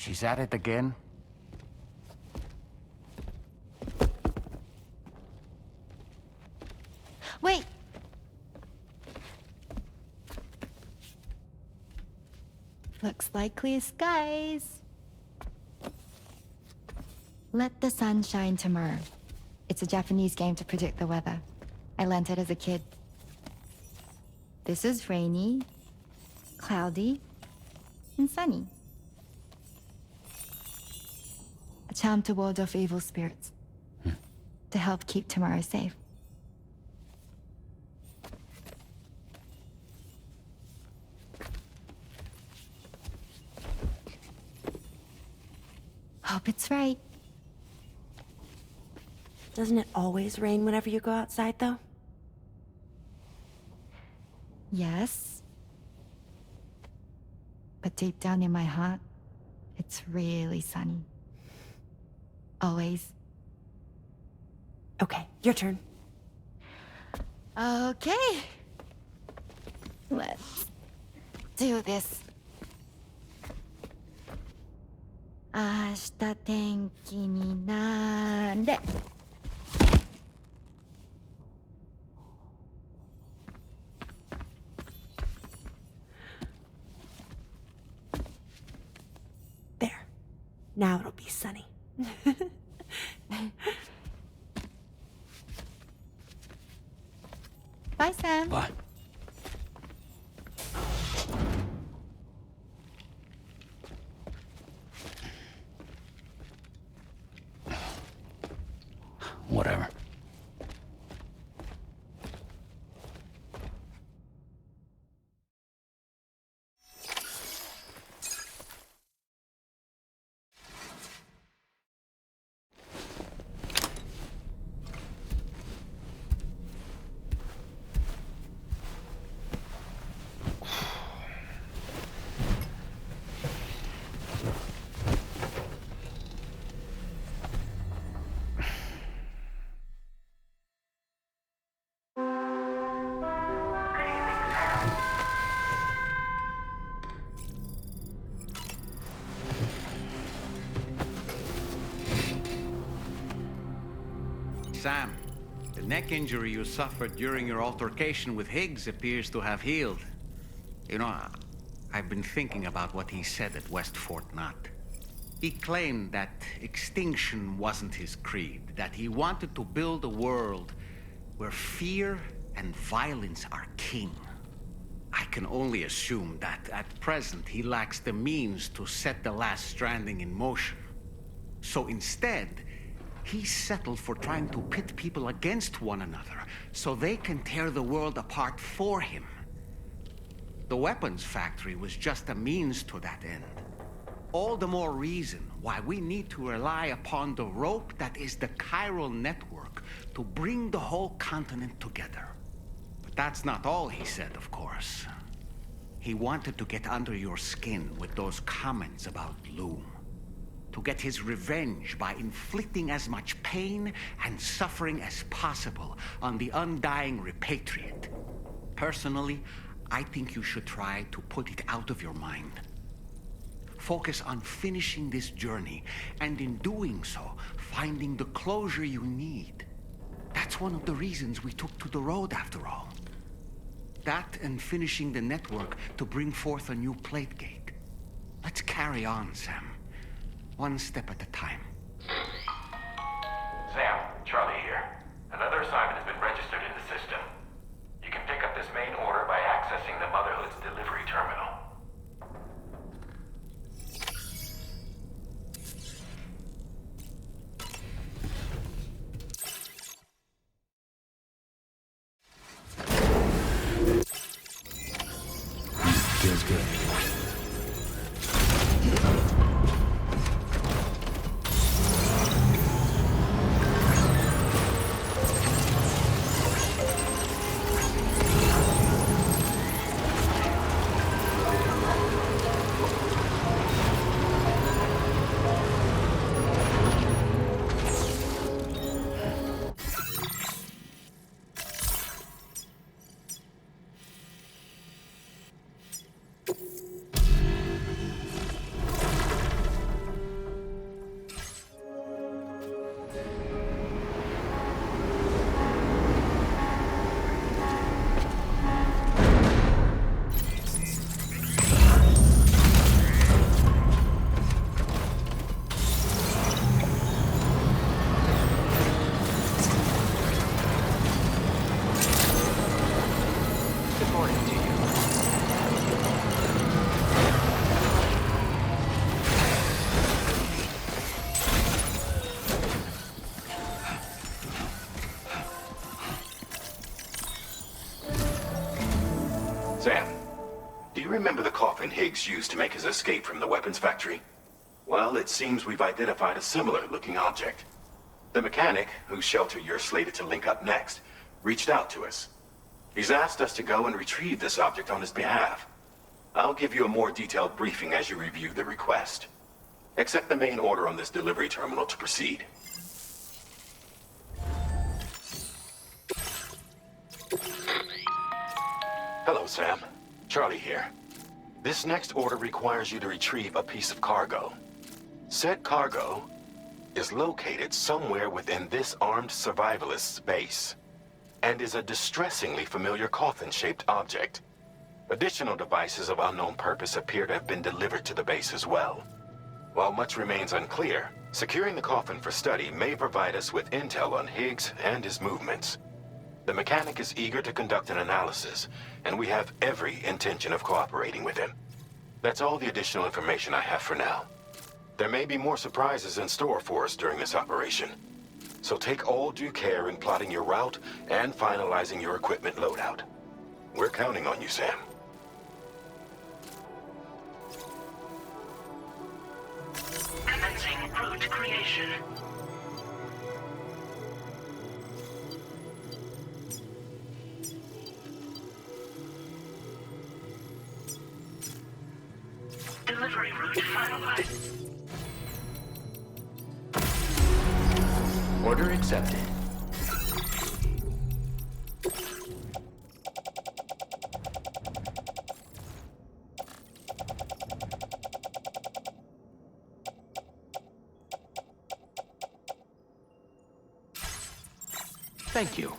She's at it again? Wait! Looks like clear skies. Let the sun shine tomorrow. It's a Japanese game to predict the weather. I learned it as a kid. This is rainy, cloudy, and sunny. A charm to ward off evil spirits. To help keep tomorrow safe. Hope it's right. Doesn't it always rain whenever you go outside, though? Yes. But deep down in my heart, it's really sunny. Always. Okay, your turn. Okay. Let's do this. 明日天気になれ。There. Now it'll be sunny. Bye, Sam. Bye. Whatever. Sam, the neck injury you suffered during your altercation with Higgs appears to have healed. You know, I've been thinking about what he said at West Fort Knot. He claimed that extinction wasn't his creed, that he wanted to build a world where fear and violence are king. I can only assume that at present he lacks the means to set the last stranding in motion. So instead, he settled for trying to pit people against one another so they can tear the world apart for him. The weapons factory was just a means to that end. All the more reason why we need to rely upon the rope that is the chiral network to bring the whole continent together. But that's not all he said, of course. He wanted to get under your skin with those comments about Loom. To get his revenge by inflicting as much pain and suffering as possible on the undying repatriate. Personally, I think you should try to put it out of your mind. Focus on finishing this journey, and in doing so, finding the closure you need. That's one of the reasons we took to the road, after all. That and finishing the network to bring forth a new plate gate. Let's carry on, Sam. One step at a time. Sam, Charlie here. Another assignment has been registered in the system. You can pick up this main order by accessing the Motherhood's delivery terminal. Feels good. Higgs used to make his escape from the weapons factory? Well, it seems we've identified a similar-looking object. The mechanic, whose shelter you're slated to link up next, reached out to us. He's asked us to go and retrieve this object on his behalf. I'll give you a more detailed briefing as you review the request. Accept the main order on this delivery terminal to proceed. Hello, Sam. Charlie here. This next order requires you to retrieve a piece of cargo. Said cargo is located somewhere within this armed survivalist's base, and is a distressingly familiar coffin-shaped object. Additional devices of unknown purpose appear to have been delivered to the base as well. While much remains unclear, securing the coffin for study may provide us with intel on Higgs and his movements. The mechanic is eager to conduct an analysis, and we have every intention of cooperating with him. That's all the additional information I have for now. There may be more surprises in store for us during this operation, so take all due care in plotting your route and finalizing your equipment loadout. We're counting on you, Sam. Commencing route creation. Delivery route finalized. Order accepted. Thank you.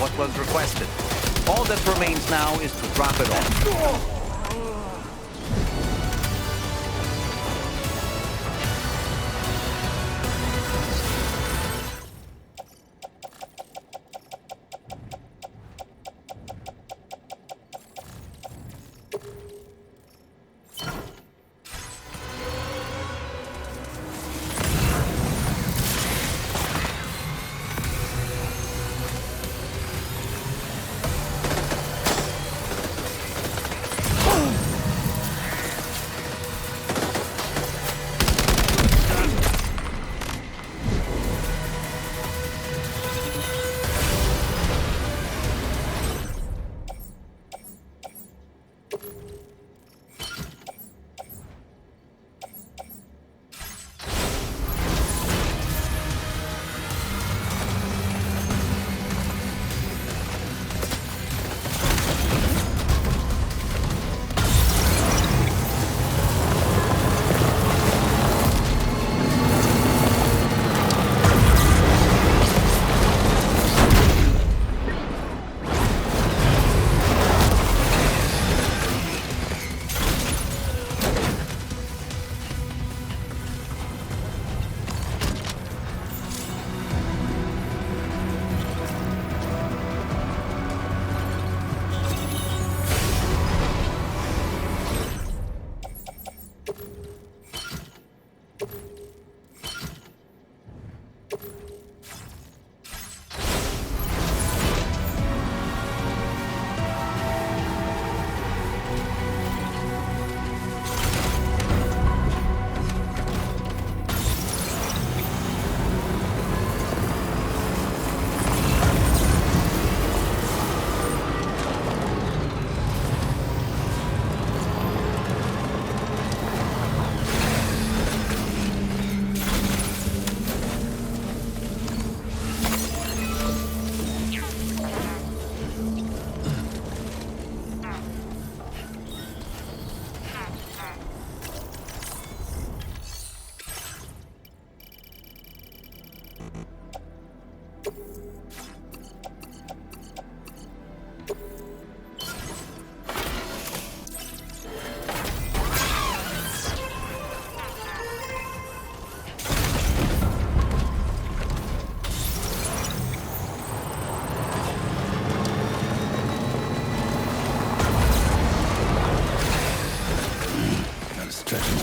what was requested. All that remains now is to drop it off.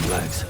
legs.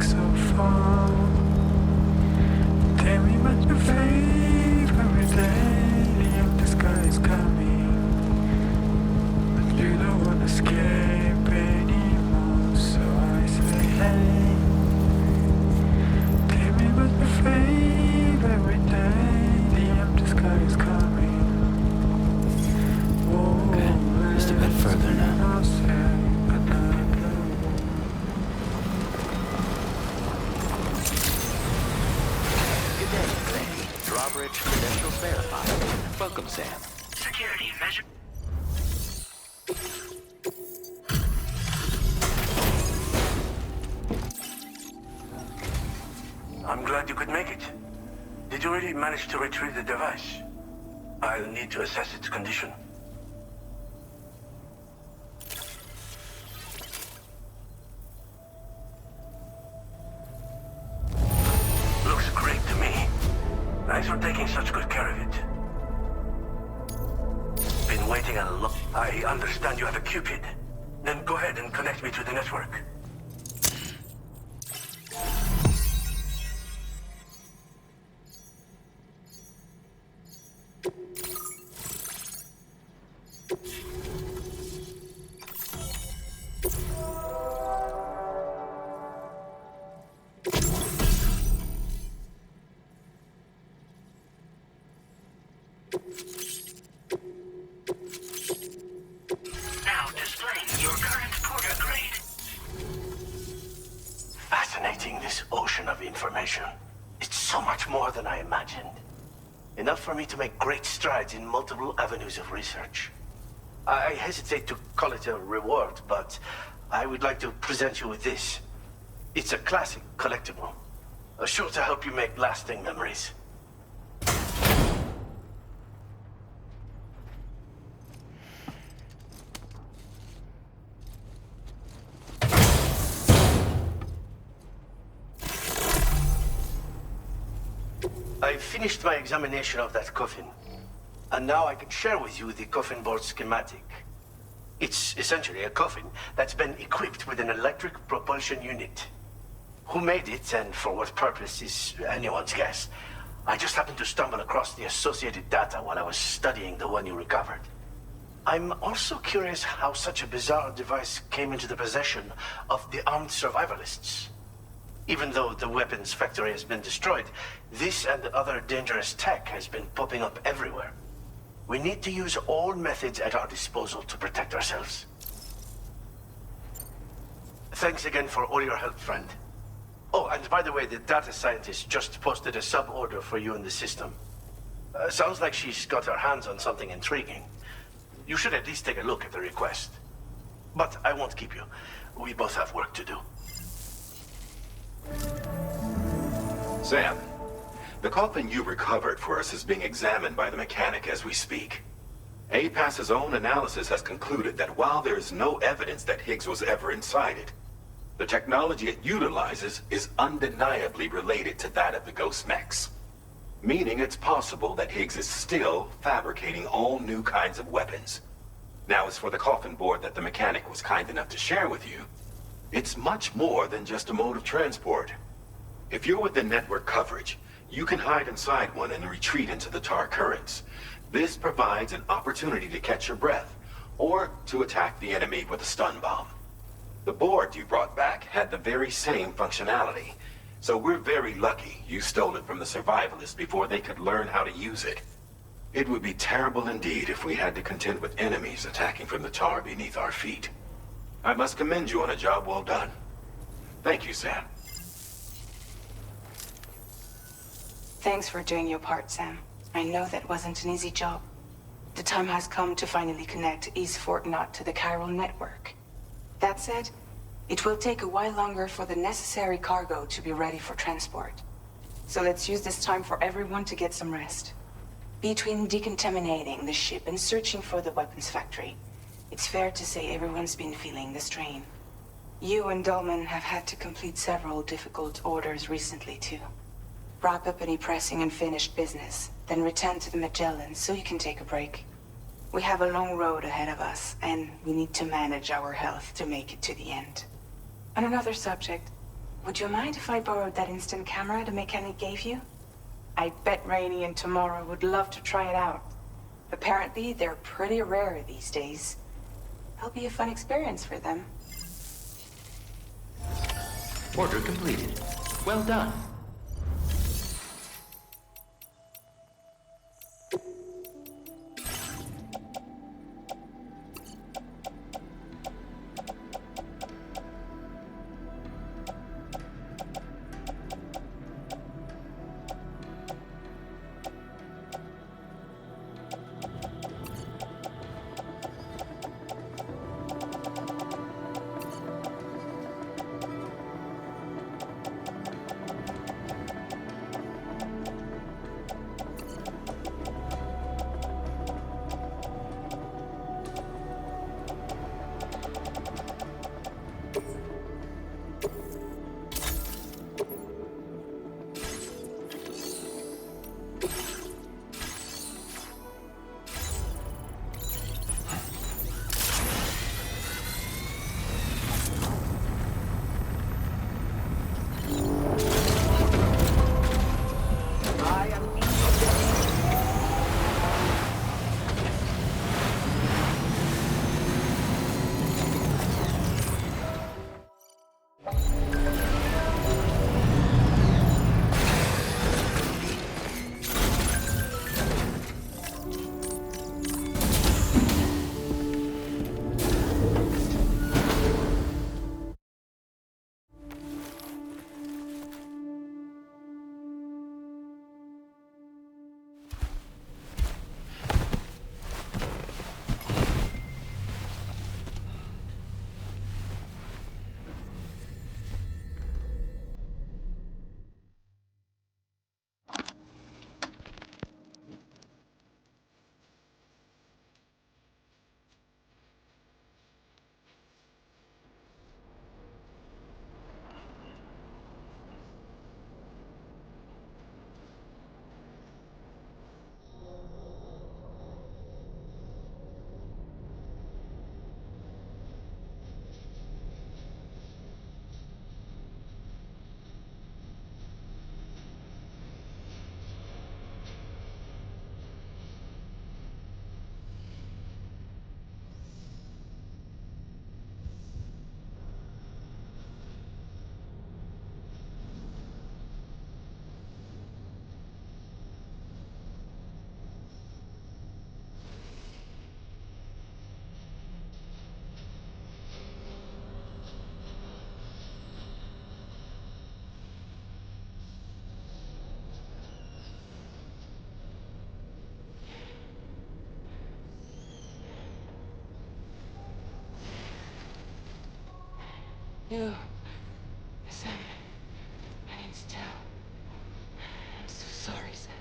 So coverage credentials verified. Welcome, Sam. Security measure. I'm glad you could make it. Did you really manage to retrieve the device? I'll need to assess its condition. Looks great to me. Thanks for taking such good care of it. Been waiting a lot. I understand you have a Cupid. Then go ahead and connect me to the network. Now displaying your current porter grade. Fascinating, this ocean of information. It's so much more than I imagined. Enough for me to make great strides in multiple avenues of research. I hesitate to call it a reward, but I would like to present you with this. It's a classic collectible, sure to help you make lasting memories. I finished my examination of that coffin, and now I can share with you the coffin board schematic. It's essentially a coffin that's been equipped with an electric propulsion unit. Who made it and for what purpose is anyone's guess. I just happened to stumble across the associated data while I was studying the one you recovered. I'm also curious how such a bizarre device came into the possession of the armed survivalists. Even though the weapons factory has been destroyed, this and other dangerous tech has been popping up everywhere. We need to use all methods at our disposal to protect ourselves. Thanks again for all your help, friend. Oh, and by the way, the data scientist just posted a sub-order for you in the system. Sounds like she's got her hands on something intriguing. You should at least take a look at the request. But I won't keep you. We both have work to do. Sam, the coffin you recovered for us is being examined by the mechanic as we speak. APAS's own analysis has concluded that while there is no evidence that Higgs was ever inside it, the technology it utilizes is undeniably related to that of the Ghost Mechs. Meaning it's possible that Higgs is still fabricating all new kinds of weapons. Now, as for the coffin board that the mechanic was kind enough to share with you, it's much more than just a mode of transport. If you're within network coverage, you can hide inside one and retreat into the tar currents. This provides an opportunity to catch your breath, or to attack the enemy with a stun bomb. The board you brought back had the very same functionality, so we're very lucky you stole it from the survivalists before they could learn how to use it. It would be terrible indeed if we had to contend with enemies attacking from the tar beneath our feet. I must commend you on a job well done. Thank you, Sam. Thanks for doing your part, Sam. I know that wasn't an easy job. The time has come to finally connect East Fort Knot to the chiral network. That said, it will take a while longer for the necessary cargo to be ready for transport. So let's use this time for everyone to get some rest. Between decontaminating the ship and searching for the weapons factory, it's fair to say everyone's been feeling the strain. You and Dolman have had to complete several difficult orders recently, too. Wrap up any pressing and finished business, then return to the Magellan so you can take a break. We have a long road ahead of us, and we need to manage our health to make it to the end. On another subject, would you mind if I borrowed that instant camera the mechanic gave you? I bet Rainey and Tamara would love to try it out. Apparently, they're pretty rare these days. It'll be a fun experience for them. Order completed. Well done. You... Sam... I need to tell... I'm so sorry, Sam.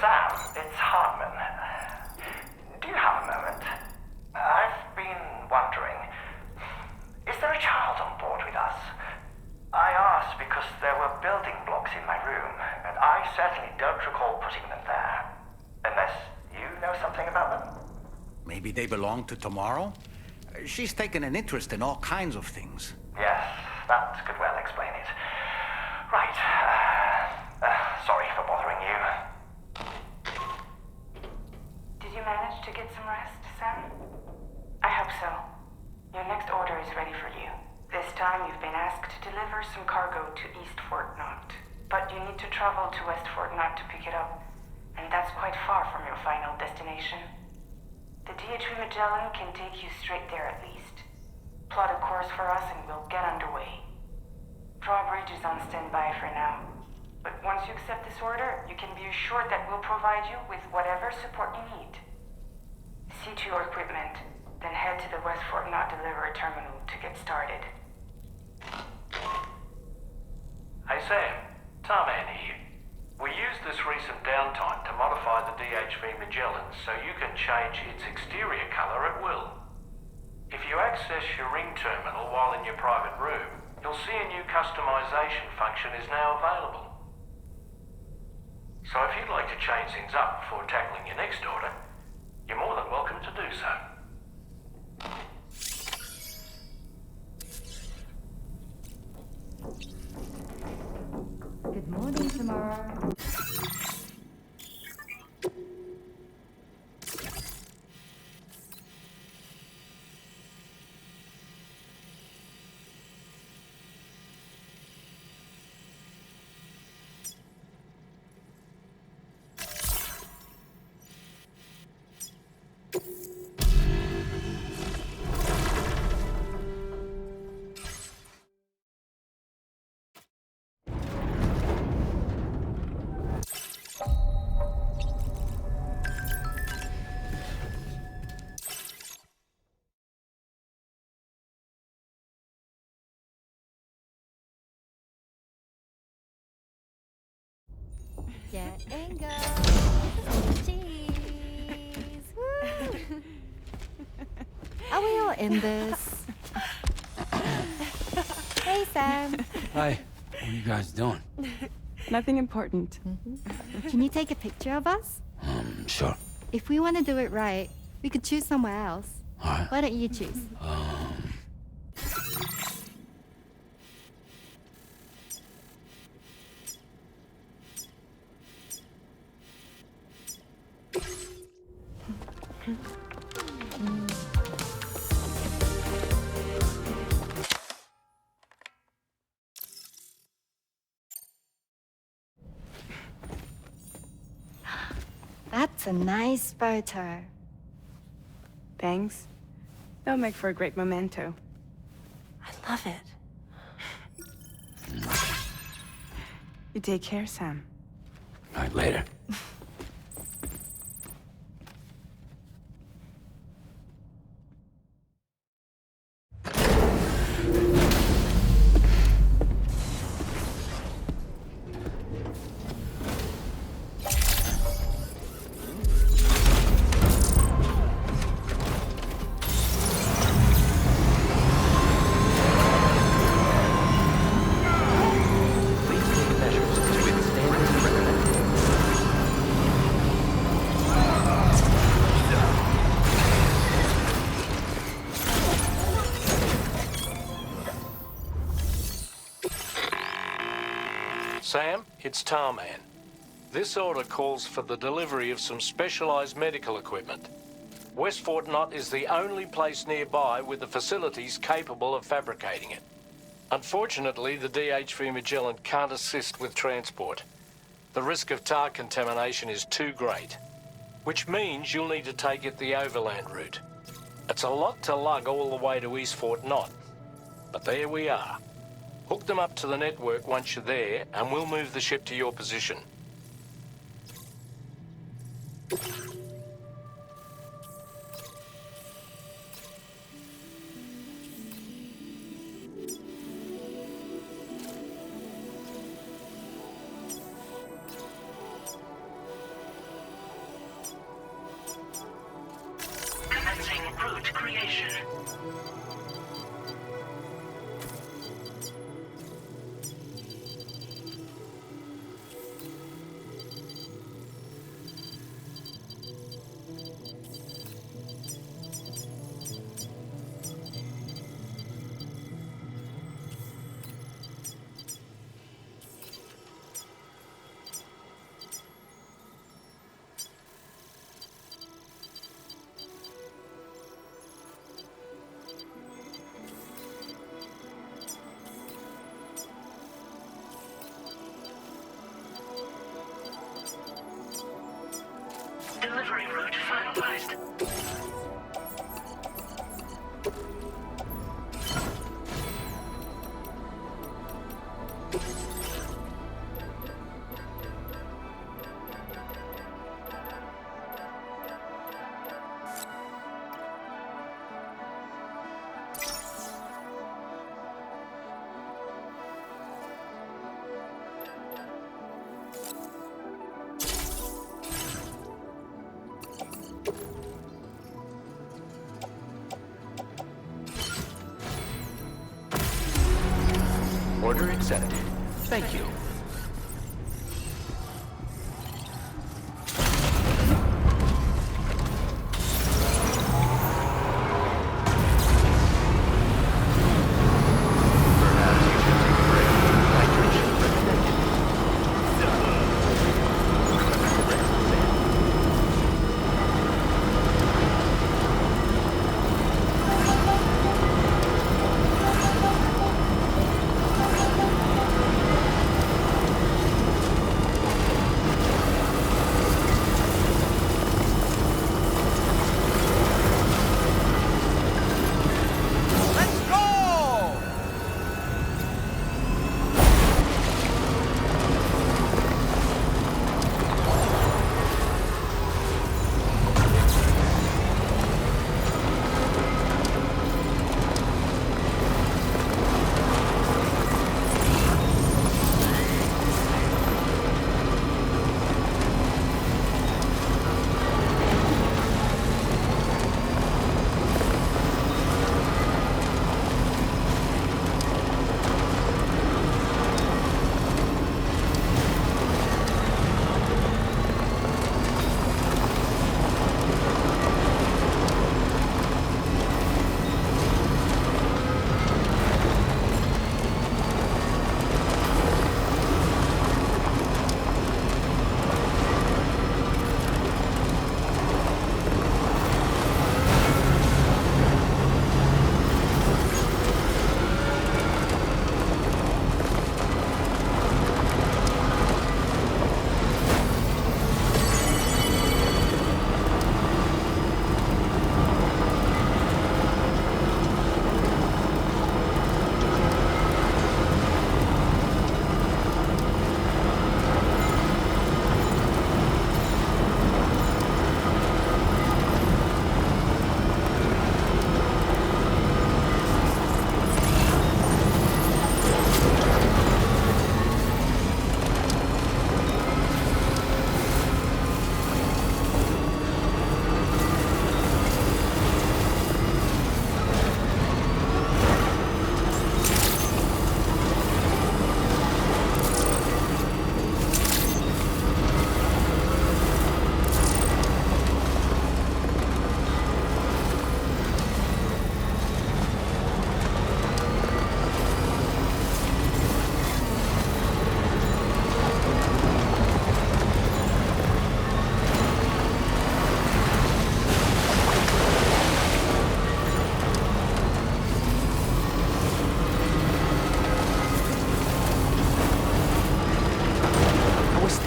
Sam, it's Hartman. Do you have a moment? I've been wondering, is there a child on board with us? I asked because there were building blocks in my room, and I certainly don't recall putting them there. Unless you know something about them? Maybe they belong to Tomorrow? She's taken an interest in all kinds of things. Yes, that could well explain it. Right. Sorry for bothering you. Did you manage to get some rest, Sam? I hope so. Your next order is ready for you. This time you've been asked to deliver some cargo to East Fort Knot. But you need to travel to West Fort Knot to pick it up. And that's quite far from your final destination. The DHV Magellan can take you straight there at least. Plot a course for us and we'll get underway. Drawbridge is on standby for now. But once you accept this order, you can be assured that we'll provide you with whatever support you need. See to your equipment, then head to the West Fort Knot delivery terminal to get started. Hey Sam, Tarman here. We used this recent downtime to modify the DHV Magellan so you can change its exterior color at will. If you access your ring terminal while in your private room, you'll see a new customization function is now available. So if you'd like to change things up before tackling your next order, you're more than welcome to do so. Good morning, Tamara. Get and go. Cheese. Woo. Are we all in this? Hey, Sam. Hi. What are you guys doing? Nothing important. Can you take a picture of us? Sure. If we want to do it right, we could choose somewhere else. All right. Why don't you choose? That's a nice photo. Thanks. That'll make for a great memento. I love it. You take care, Sam. All right, later. Please take measures to withstand this threat. Sam, it's Tarman. This order calls for the delivery of some specialized medical equipment. West Fort Knott is the only place nearby with the facilities capable of fabricating it. Unfortunately, the DH3 Magellan can't assist with transport. The risk of tar contamination is too great, which means you'll need to take it the overland route. It's a lot to lug all the way to East Fort Knott, but there we are. Hook them up to the network once you're there, and we'll move the ship to your position. Commencing route creation. Delivery route finalized. Order accepted. Thank you. Perhaps you should take a break. Hydration recommended. Remember to rest, Sam.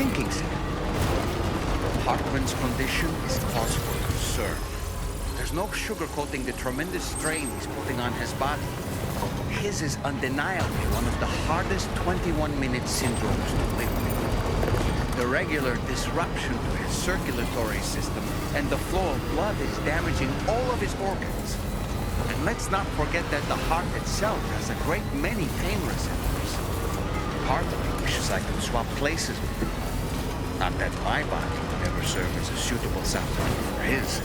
thinking, Sam. Hartman's condition is cause for concern. There's no sugarcoating the tremendous strain he's putting on his body. His is undeniably one of the hardest 21-minute syndromes to live with. The regular disruption to his circulatory system and the flow of blood is damaging all of his organs. And let's not forget that the heart itself has a great many pain receptors. Part of me wishes I could swap places with him. Not that my body would ever serve as a suitable substitute for his.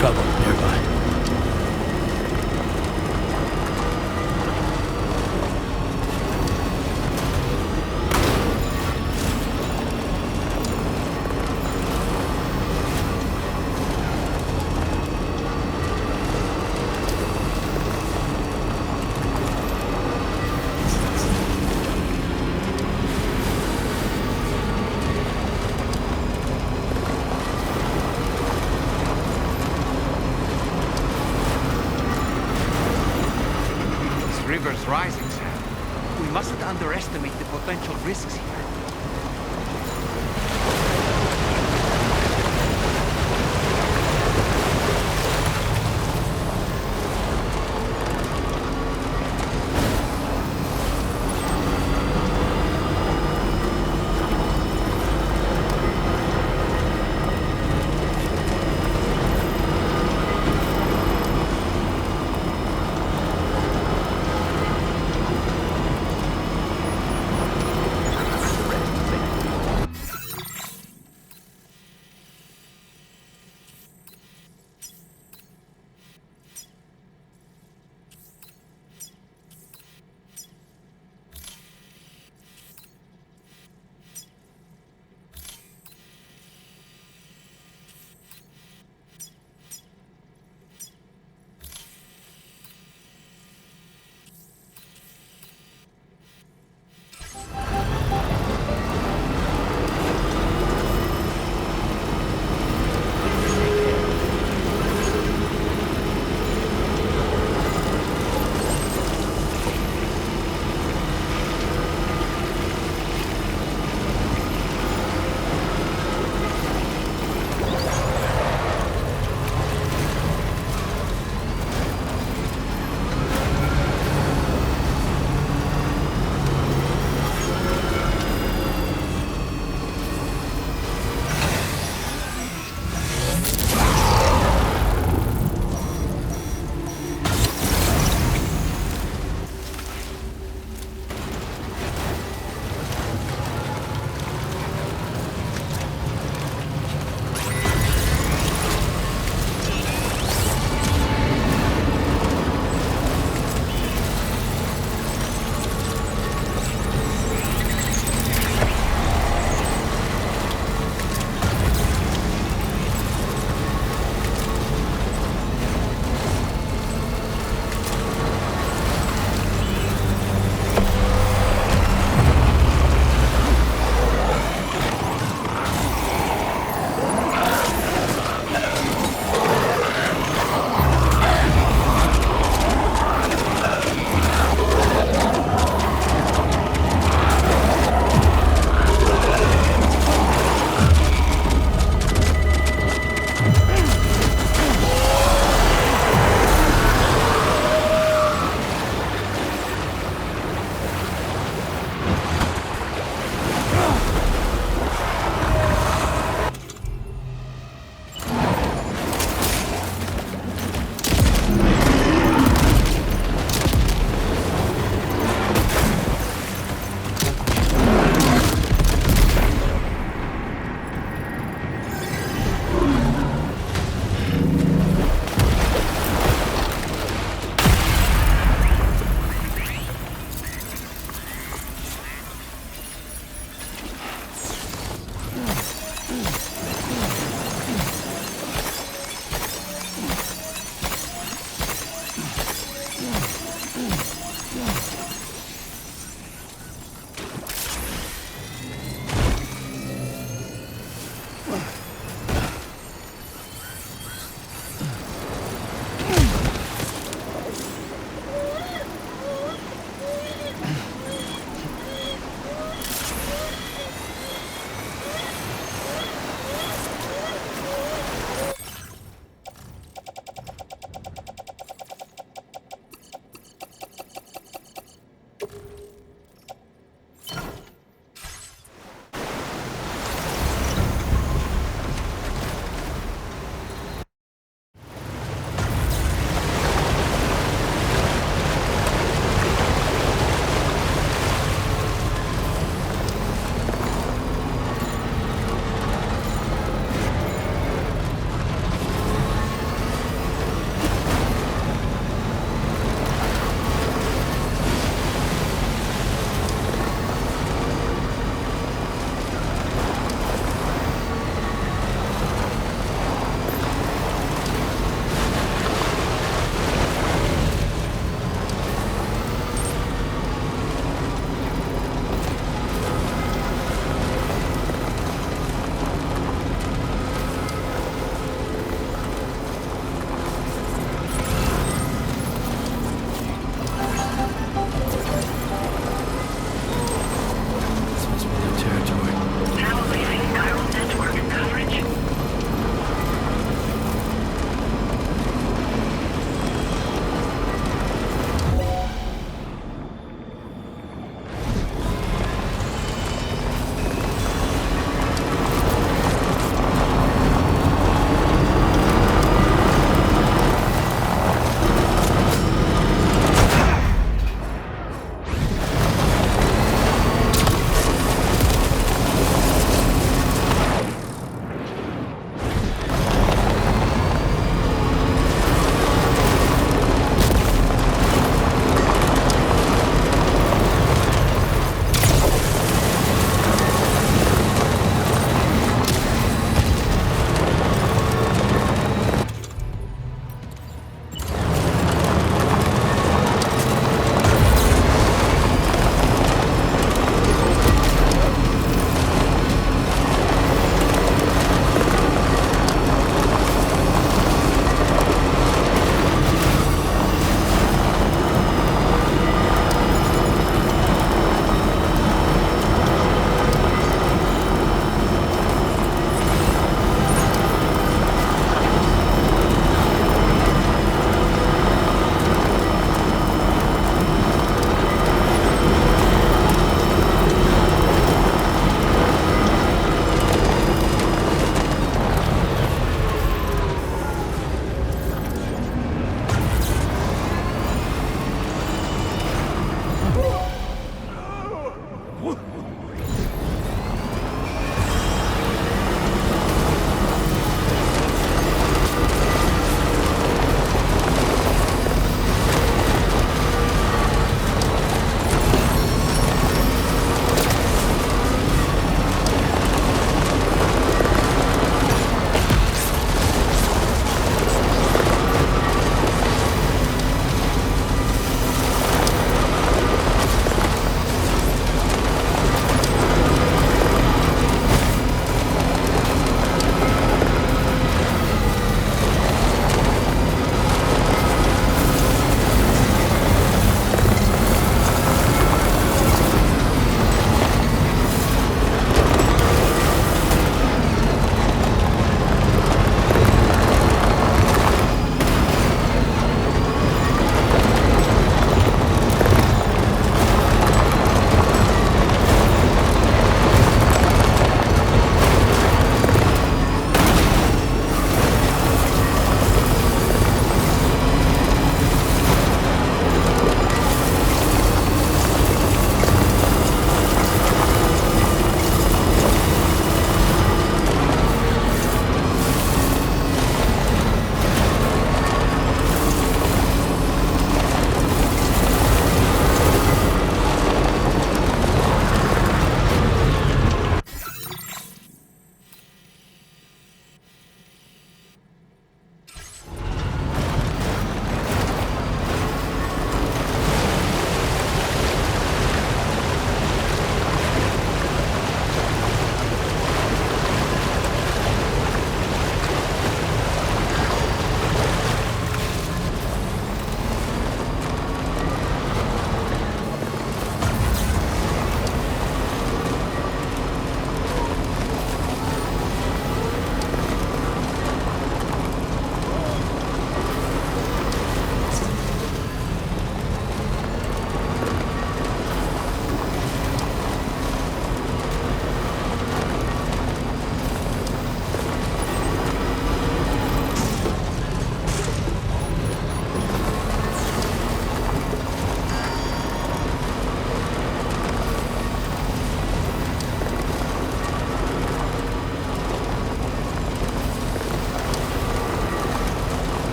Trouble nearby. River's rising, Sam. We mustn't underestimate the potential risks here.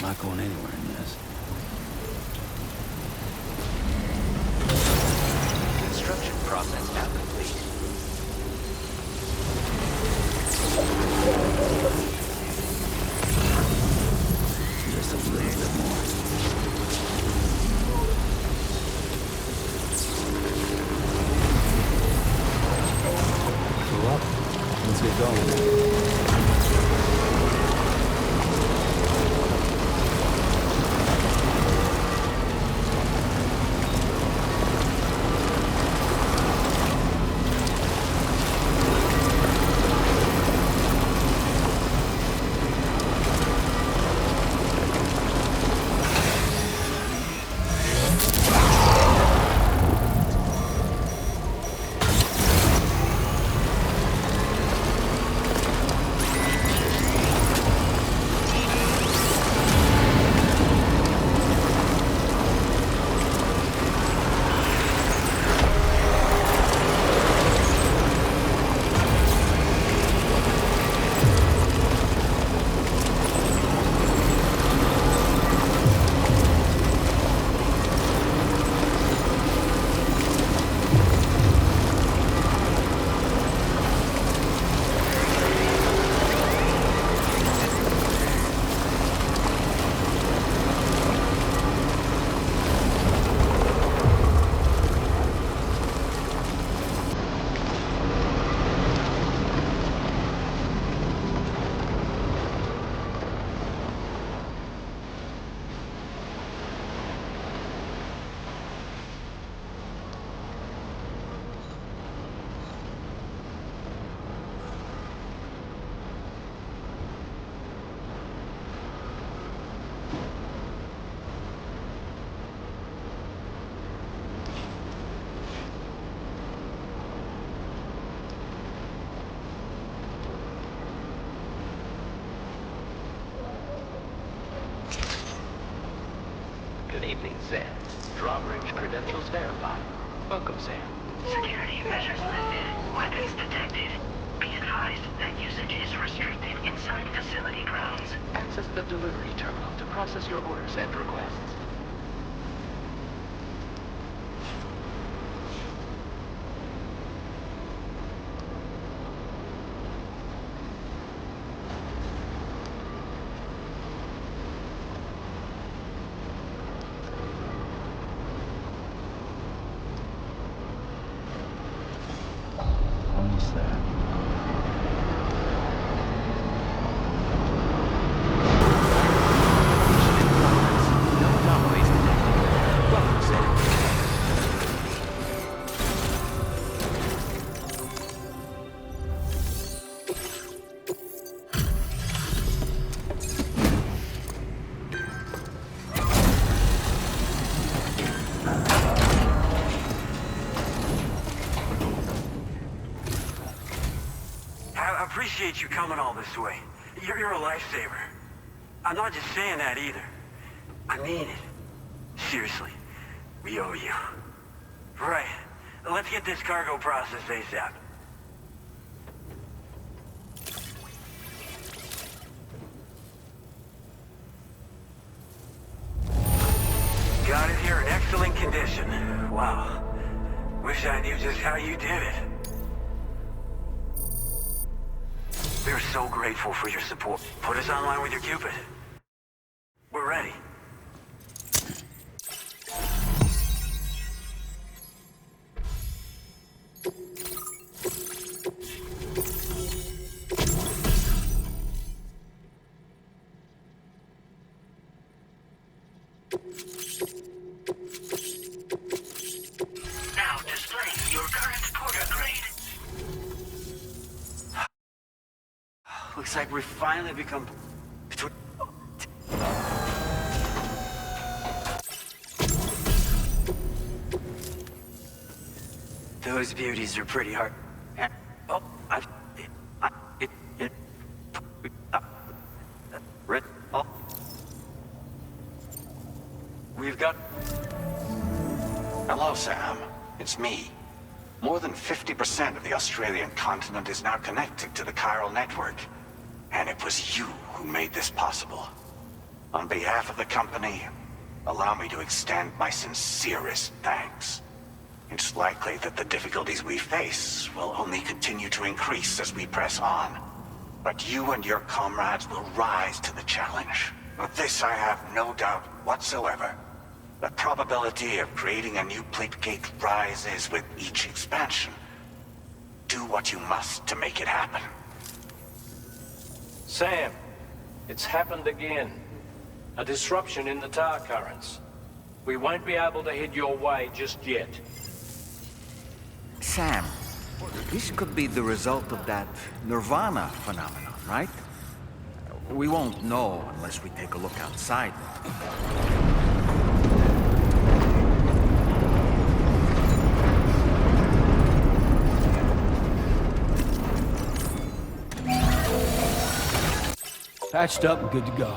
Not going anywhere in this. Construction process now complete. Just a little bit more. Go up. Let's get going. Good evening, Sam. Drawbridge credentials verified. Welcome, Sam. Security measures lifted. Weapons detected. Be advised that usage is restricted inside facility grounds. Access the delivery terminal to process your orders and requests. Almost there. No anomalies detected. Welcome, Sam. I appreciate you coming all this way. You're a lifesaver. I'm not just saying that either. I mean it. Seriously. We owe you. Right. Let's get this cargo processed ASAP. Got it here in excellent condition. Wow. Wish I knew just how you did it. We're so grateful for your support. Put us online with your Cupid. We're ready. Now displaying your current porter grade. Looks like we've finally become... Those beauties are pretty hard. Oh, we've got... Hello, Sam. It's me. More than 50% of the Australian continent is now connected to the chiral network. And it was you who made this possible. On behalf of the company, allow me to extend my sincerest thanks. It's likely that the difficulties we face will only continue to increase as we press on. But you and your comrades will rise to the challenge. Of this I have no doubt whatsoever. The probability of creating a new plate gate rises with each expansion. Do what you must to make it happen. Sam, it's happened again. A disruption in the tar currents. We won't be able to head your way just yet. Sam, this could be the result of that Nirvana phenomenon, right? We won't know unless we take a look outside. Patched up and good to go.